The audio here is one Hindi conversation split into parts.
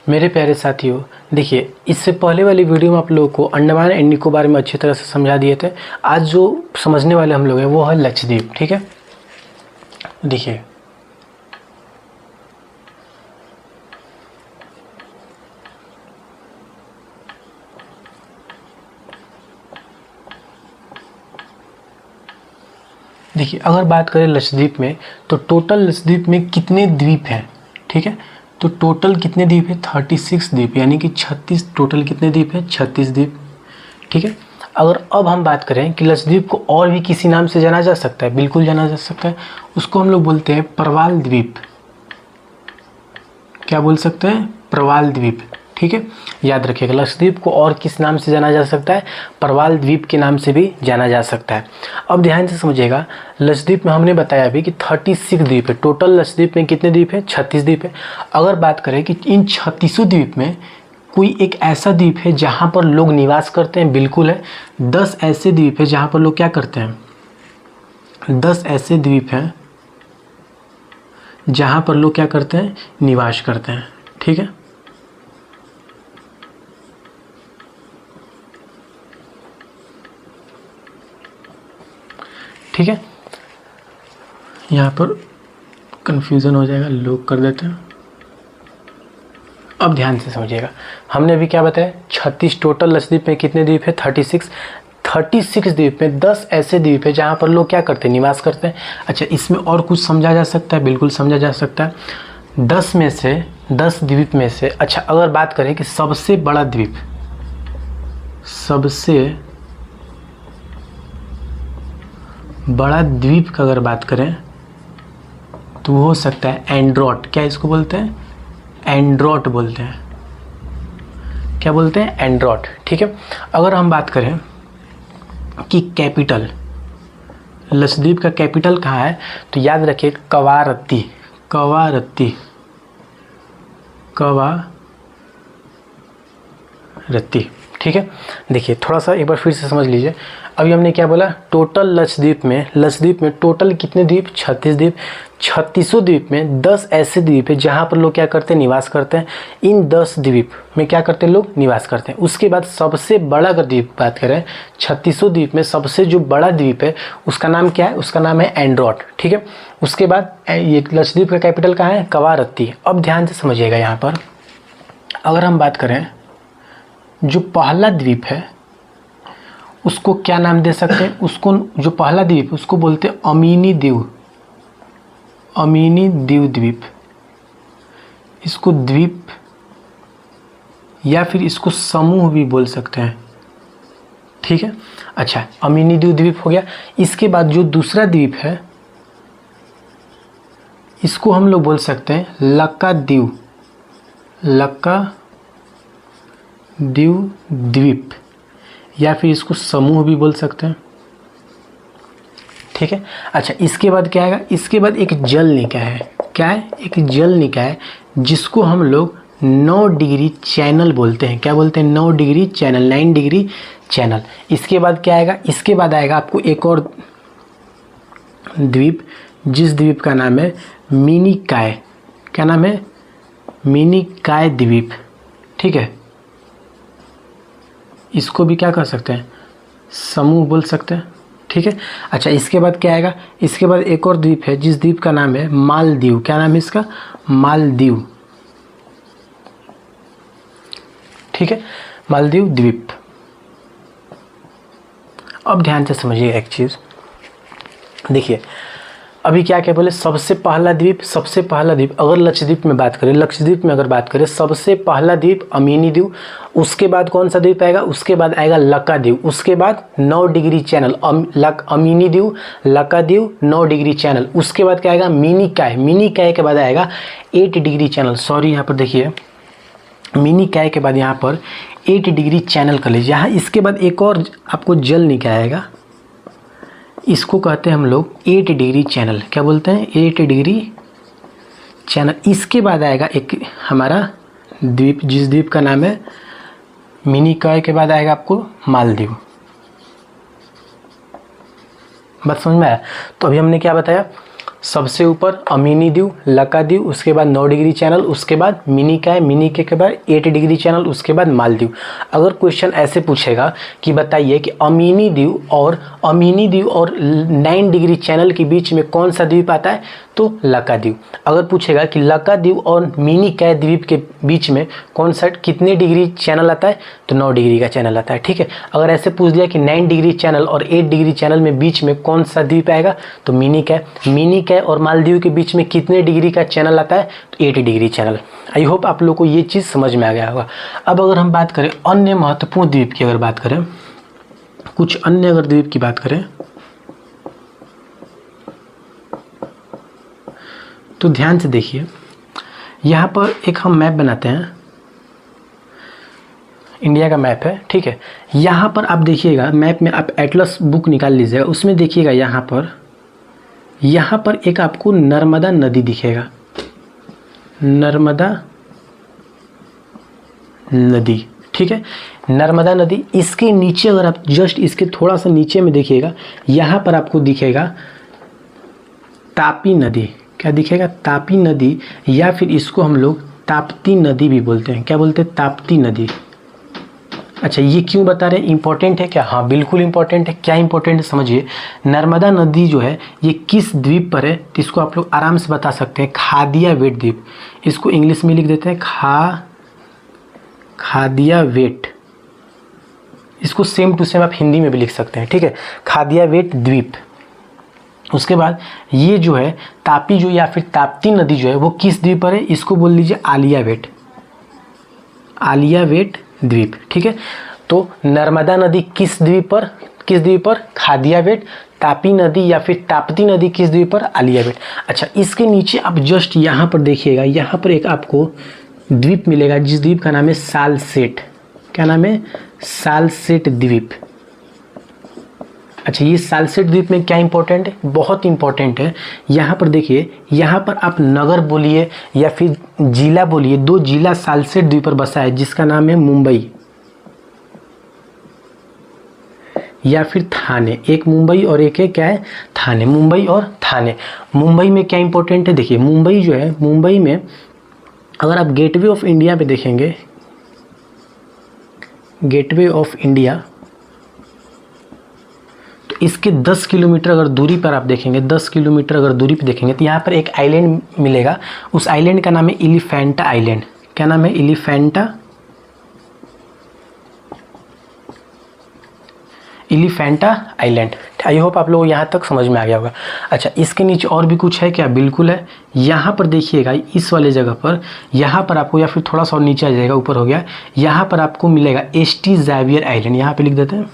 मेरे प्यारे साथियों, देखिए इससे पहले वाली वीडियो में आप लोगों को अंडमान एंड निकोबार में अच्छी तरह से समझा दिए थे। आज जो समझने वाले हम लोग हैं वो है लक्षद्वीप। ठीक है, देखिए अगर बात करें लक्षद्वीप में तो टोटल लक्षद्वीप में कितने द्वीप हैं। ठीक है, तो टोटल कितने द्वीप है? 36 द्वीप, यानी कि 36। टोटल कितने द्वीप है? 36 द्वीप। ठीक है, अगर अब हम बात करें कि लक्षद्वीप को और भी किसी नाम से जाना जा सकता है, बिल्कुल जाना जा सकता है। उसको हम लोग बोलते हैं प्रवाल द्वीप। क्या बोल सकते हैं? प्रवाल द्वीप। ठीक है, याद रखिएगा लक्षद्वीप को और किस नाम से जाना जा सकता है? प्रवाल द्वीप के नाम से भी जाना जा सकता है। अब ध्यान से समझिएगा, लक्षद्वीप में हमने बताया अभी कि 36 द्वीप है। टोटल लक्षद्वीप में कितने द्वीप है? 36 द्वीप है। अगर बात करें कि इन 36 द्वीप में कोई एक ऐसा द्वीप है जहाँ पर लोग निवास करते हैं, बिल्कुल है। 10 ऐसे द्वीप है जहाँ पर लोग क्या करते हैं? 10 ऐसे द्वीप हैं जहाँ पर लोग क्या करते हैं? निवास करते हैं। ठीक है, ठीक है, यहाँ पर कन्फ्यूज़न हो जाएगा, लोग कर देते हैं। अब ध्यान से समझिएगा, हमने अभी क्या बताया? 36। टोटल लक्षद्वीप में कितने द्वीप है? 36 द्वीप में 10 ऐसे द्वीप है जहाँ पर लोग क्या करते हैं? निवास करते हैं। अच्छा, इसमें और कुछ समझा जा सकता है? बिल्कुल समझा जा सकता है। 10 द्वीप में से अच्छा अगर बात करें कि सबसे बड़ा द्वीप, सबसे बड़ा द्वीप का अगर बात करें तो हो सकता है एंड्रोट। क्या इसको बोलते हैं? एंड्रोट बोलते हैं। क्या बोलते हैं? एंड्रोट। ठीक है, अगर हम बात करें कि कैपिटल, लक्षद्वीप का कैपिटल कहाँ है, तो याद रखिए कवारत्ती। कवारत्ती, कवारत्ती। ठीक है, देखिए थोड़ा सा एक बार फिर से समझ लीजिए। अभी हमने क्या बोला? टोटल लक्षद्वीप में टोटल कितने द्वीप? 36 द्वीप। 36 द्वीप में 10 ऐसे द्वीप है जहाँ पर लोग क्या करते हैं? निवास करते हैं। इन 10 द्वीप में क्या करते हैं? लोग निवास करते हैं। उसके बाद सबसे बड़ा अगर द्वीप बात करें, 36 द्वीप में सबसे जो बड़ा द्वीप है उसका नाम क्या है? उसका नाम है एंड्रोट। ठीक है, उसके बाद ये लक्षद्वीप का कैपिटल कहाँ है? कवारत्ती। अब ध्यान से समझिएगा, यहाँ पर अगर हम बात करें जो पहला द्वीप है उसको क्या नाम दे सकते हैं? उसको, जो पहला द्वीप उसको बोलते हैं अमीनी दीव। अमीनी दीव द्वीप। इसको द्वीप या फिर इसको समूह भी बोल सकते हैं। ठीक है, अच्छा अमीनी दीव द्वीप हो गया। इसके बाद जो दूसरा द्वीप है इसको हम लोग बोल सकते हैं लक्कादीव। लक्कादीव द्वीप या फिर इसको समूह भी बोल सकते हैं। ठीक है, अच्छा इसके बाद क्या आएगा? इसके बाद एक जल निकाय है। क्या है? एक जल निकाय जिसको हम लोग 9 डिग्री चैनल बोलते हैं। क्या बोलते हैं? 9 डिग्री चैनल, 9 डिग्री चैनल। इसके बाद क्या आएगा? इसके बाद आएगा आपको एक और द्वीप, जिस द्वीप का नाम है मिनिकॉय। क्या नाम है? मिनिकॉय द्वीप। ठीक है, इसको भी क्या कर सकते हैं? समूह बोल सकते हैं। ठीक है, अच्छा इसके बाद क्या आएगा? इसके बाद एक और द्वीप है जिस द्वीप का नाम है मालदीव। क्या नाम है इसका? मालदीव। ठीक है, मालदीव द्वीप। अब ध्यान से समझिए एक चीज़, देखिए अभी क्या क्या बोले? सबसे पहला द्वीप अगर लक्षद्वीप में बात करें, सबसे पहला द्वीप अमीनी द्वीप। उसके बाद कौन सा द्वीप आएगा? उसके बाद आएगा लक्कादीव। उसके बाद 9 डिग्री चैनल, अमीनी द्वीप, लक्कादीव, 9 डिग्री चैनल। उसके बाद क्या आएगा? मिनिकॉय के बाद आएगा 8 डिग्री चैनल। सॉरी, यहाँ पर देखिए मिनिकॉय के बाद यहाँ पर 8 डिग्री चैनल कर लीजिए। यहाँ इसके बाद एक और आपको जल निकाय आएगा, इसको कहते हैं हम लोग 8 डिग्री चैनल। क्या बोलते हैं? 8 डिग्री चैनल। इसके बाद आएगा एक हमारा द्वीप, जिस द्वीप का नाम है मिनिकॉय। के बाद आएगा आपको मालदीव। बात समझ में आया? तो अभी हमने क्या बताया? सबसे ऊपर अमीनी द्वीप, लकाद्वीप, उसके बाद 9 डिग्री चैनल, उसके बाद मिनिकॉय, मिनिकॉय के बाद 8 डिग्री चैनल, उसके बाद मालदीव। अगर क्वेश्चन ऐसे पूछेगा कि बताइए कि अमीनी द्वीप और 9 डिग्री चैनल के बीच में कौन सा द्वीप आता है, तो लकाद्वीप। अगर पूछेगा कि लकाद्वीप और मिनिकॉय द्वीप के बीच में कौन सा कितने डिग्री चैनल आता है, तो 9 डिग्री का चैनल आता है। ठीक है, अगर ऐसे पूछ दिया कि 9 डिग्री चैनल और 8 डिग्री चैनल में बीच में कौन सा द्वीप आएगा, तो मिनिकॉय। मिनिकॉय और मालदीव के बीच में कितने डिग्री का चैनल आता है, तो 8 डिग्री चैनल। आई होप आप लोग को ये चीज़ समझ में आ गया होगा। अब अगर हम बात करें अन्य महत्वपूर्ण द्वीप की, अगर बात करें कुछ अन्य अगर द्वीप की बात करें, तो ध्यान से देखिए, यहाँ पर एक हम मैप बनाते हैं, इंडिया का मैप है। ठीक है, यहाँ पर आप देखिएगा, मैप में आप एटलस बुक निकाल लीजिएगा, उसमें देखिएगा यहाँ पर एक आपको नर्मदा नदी दिखेगा, नर्मदा नदी। ठीक है, नर्मदा नदी। इसके नीचे अगर आप जस्ट इसके थोड़ा सा नीचे में देखिएगा, यहाँ पर आपको दिखेगा तापी नदी। क्या दिखेगा, तापी नदी, या फिर इसको हम लोग ताप्ती नदी भी बोलते हैं। क्या बोलते हैं, ताप्ती नदी। अच्छा, ये क्यों बता रहे हैं, इंपॉर्टेंट है क्या? हाँ बिल्कुल इंपॉर्टेंट है। क्या इंपॉर्टेंट है समझिए, नर्मदा नदी जो है ये किस द्वीप पर है, तो इसको आप लोग आराम से बता सकते हैं, खादियावेट द्वीप। इसको इंग्लिश में लिख देते हैं खादियावेट। इसको सेम टू सेम आप हिंदी में भी लिख सकते हैं। ठीक है, खादियावेट द्वीप। उसके बाद ये जो है तापी जो या फिर ताप्ती नदी जो है वो किस द्वीप पर है, इसको बोल लीजिए आलियावेट, आलियावेट द्वीप। ठीक है, तो नर्मदा नदी किस द्वीप पर, खादियावेट। तापी नदी या फिर ताप्ती नदी किस द्वीप पर, आलियावेट। अच्छा, इसके नीचे आप जस्ट यहाँ पर देखिएगा, यहाँ पर एक आपको द्वीप मिलेगा जिस द्वीप का नाम है सालसेट। क्या नाम है, सालसेट द्वीप। अच्छा, ये सालसेट द्वीप में क्या इंपॉर्टेंट है, बहुत इंपॉर्टेंट है। यहाँ पर देखिए, यहाँ पर आप नगर बोलिए या फिर जिला बोलिए, 2 जिला सालसेट द्वीप पर बसा है जिसका नाम है मुंबई या फिर थाने। एक मुंबई और एक है क्या है, थाने। मुंबई और थाने। मुंबई में क्या इंपॉर्टेंट है, देखिए मुंबई जो है, मुंबई में अगर आप गेटवे ऑफ इंडिया पे देखेंगे, गेटवे ऑफ इंडिया, इसके 10 किलोमीटर अगर दूरी पर आप देखेंगे, 10 किलोमीटर अगर दूरी पर देखेंगे, तो यहाँ पर एक आइलैंड मिलेगा। उस आइलैंड का नाम है एलिफेंटा आइलैंड। क्या नाम है, एलिफेंटा आइलैंड। आई होप आप लोग यहाँ तक समझ में आ गया होगा। अच्छा, इसके नीचे और भी कुछ है क्या, बिल्कुल है। यहाँ पर देखिएगा, इस वाले जगह पर, यहाँ पर आपको, या फिर थोड़ा सा और नीचे आ जाएगा, ऊपर हो गया, यहाँ पर आपको मिलेगा एसटी ज़ेवियर आइलैंड। यहाँ पे लिख देते हैं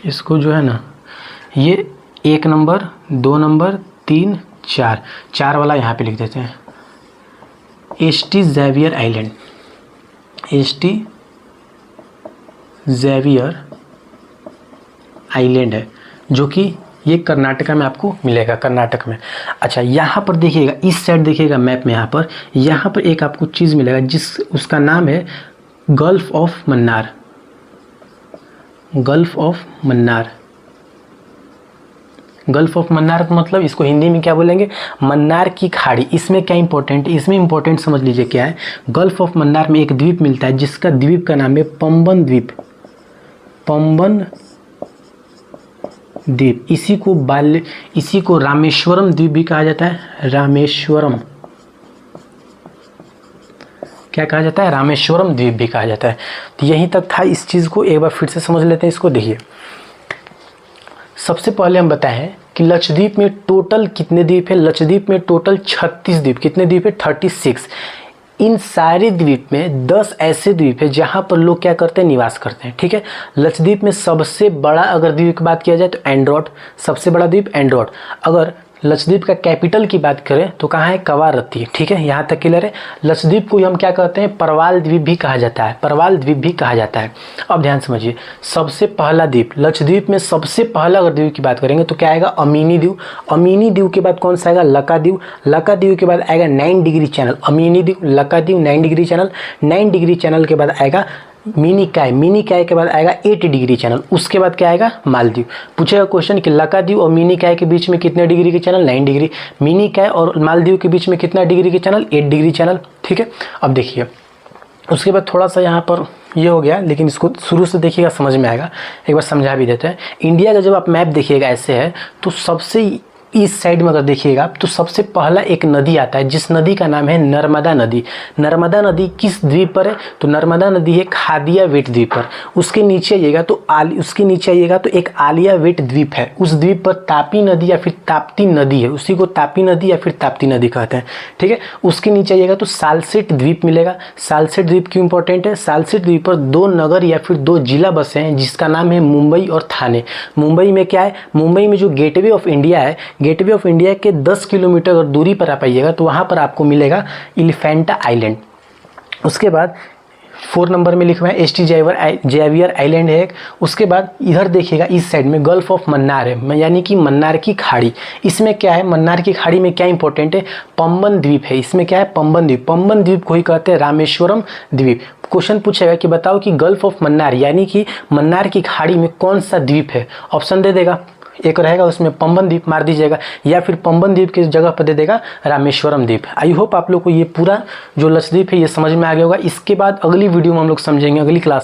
इसको, जो है ना, ये 1 नंबर, 2 नंबर, 3, 4 वाला यहाँ पे लिख देते हैं, ST Xavier island. ST Xavier island है, जो कि ये कर्नाटका में आपको मिलेगा, कर्नाटक में। अच्छा, यहाँ पर देखिएगा, इस साइड देखिएगा मैप में, यहाँ पर एक आपको चीज़ मिलेगा उसका नाम है gulf of Mannar. Gulf of Mannar. Gulf of Mannar का मतलब, इसको हिंदी में क्या बोलेंगे, मन्नार की खाड़ी। इसमें क्या इंपॉर्टेंट है, इसमें इंपॉर्टेंट समझ लीजिए क्या है। गल्फ ऑफ मन्नार में एक द्वीप मिलता है जिसका द्वीप का नाम है पंबन द्वीप। पंबन द्वीप। इसी को रामेश्वरम द्वीप भी कहा जाता है। रामेश्वरम क्या कहा जाता है, रामेश्वरम द्वीप भी कहा जाता है। तो यहीं तक था। इस चीज़ को एक बार फिर से समझ लेते हैं। इसको देखिए, सबसे पहले हम बताएं कि लक्षद्वीप में टोटल कितने द्वीप है। लक्षद्वीप में टोटल 36 द्वीप। कितने द्वीप है, 36। इन सारे द्वीप में 10 ऐसे द्वीप है जहां पर लोग क्या करते हैं, निवास करते हैं। ठीक है, लक्षद्वीप में सबसे बड़ा अगर द्वीप की बात किया जाए तो एंड्रोट, सबसे बड़ा द्वीप एंड्रोट। अगर लक्षद्वीप का कैपिटल की बात करें तो कहाँ है, कवारत्ती। ठीक है, यहाँ तक क्लियर है। लक्षद्वीप को हम क्या कहते हैं, परवाल द्वीप भी कहा जाता है। परवाल द्वीप भी कहा जाता है। अब ध्यान समझिए, सबसे पहला द्वीप, लक्षद्वीप में सबसे पहला अगर द्वीप की बात करेंगे तो क्या आएगा, अमीनी द्वीप। अमीनी द्वीप के बाद कौन सा आएगा, लकाद्वीप। लकाद्वीप के बाद आएगा 9 डिग्री चैनल। अमीनी द्वीप, लकाद्वीप, 9 डिग्री चैनल। 9 डिग्री चैनल के बाद आएगा मिनी काय के बाद आएगा 8 डिग्री चैनल, उसके बाद क्या आएगा मालदीव। पूछेगा क्वेश्चन कि लकादीव और मिनी काय के बीच में कितने डिग्री के चैनल, 9 डिग्री। मिनी काय और मालदीव के बीच में कितना डिग्री के चैनल, 8 डिग्री चैनल, ठीक है। अब देखिए उसके बाद थोड़ा सा यहाँ पर ये हो गया, लेकिन इसको शुरू से देखिएगा समझ में आएगा, एक बार समझा भी देते हैं। इंडिया का जब आप मैप देखिएगा ऐसे है, तो सबसे इस साइड में अगर देखिएगा तो सबसे पहला एक नदी आता है, जिस नदी का नाम है नर्मदा नदी। नर्मदा नदी किस द्वीप पर है, तो नर्मदा नदी है खादिया वेट द्वीप पर। उसके नीचे आइएगा तो एक आलिया वेट द्वीप है, उस द्वीप पर तापी नदी या फिर ताप्ती नदी है, उसी को तापी नदी या फिर ताप्ती नदी कहते हैं, ठीक है। उसके नीचे आइएगा तो सालसेट द्वीप मिलेगा। सालसेट द्वीप क्यों इंपॉर्टेंट है, सालसेट द्वीप पर 2 नगर या फिर 2 जिला बसे हैं, जिसका नाम है मुंबई और थाने। मुंबई में क्या है, मुंबई में जो गेटवे ऑफ इंडिया है, गेटवे ऑफ इंडिया के 10 किलोमीटर अगर दूरी पर आप आइएगा तो वहाँ पर आपको मिलेगा एलिफेंटा आइलैंड। उसके बाद 4 नंबर में लिखा है एसटी जेवियर आइलैंड है एक। उसके बाद इधर देखिएगा इस साइड में गल्फ ऑफ मन्नार है, यानी कि मन्नार की खाड़ी। इसमें क्या है, मन्नार की खाड़ी में क्या इंपॉर्टेंट है, पंबन द्वीप है। इसमें क्या है, पंबन द्वीप। पंबन द्वीप को ही कहते हैं रामेश्वरम द्वीप। क्वेश्चन पूछेगा कि बताओ कि गल्फ ऑफ मन्नार यानी कि मन्नार की खाड़ी में कौन सा द्वीप है, ऑप्शन दे देगा, एक रहेगा उसमें पंबन द्वीप मार दीजिएगा, या फिर पंबन द्वीप की जगह पर दे देगा रामेश्वरम द्वीप। आई होप आप लोग को ये पूरा जो लक्षद्वीप है ये समझ में आ गया होगा। इसके बाद अगली वीडियो में हम लोग समझेंगे, अगली क्लास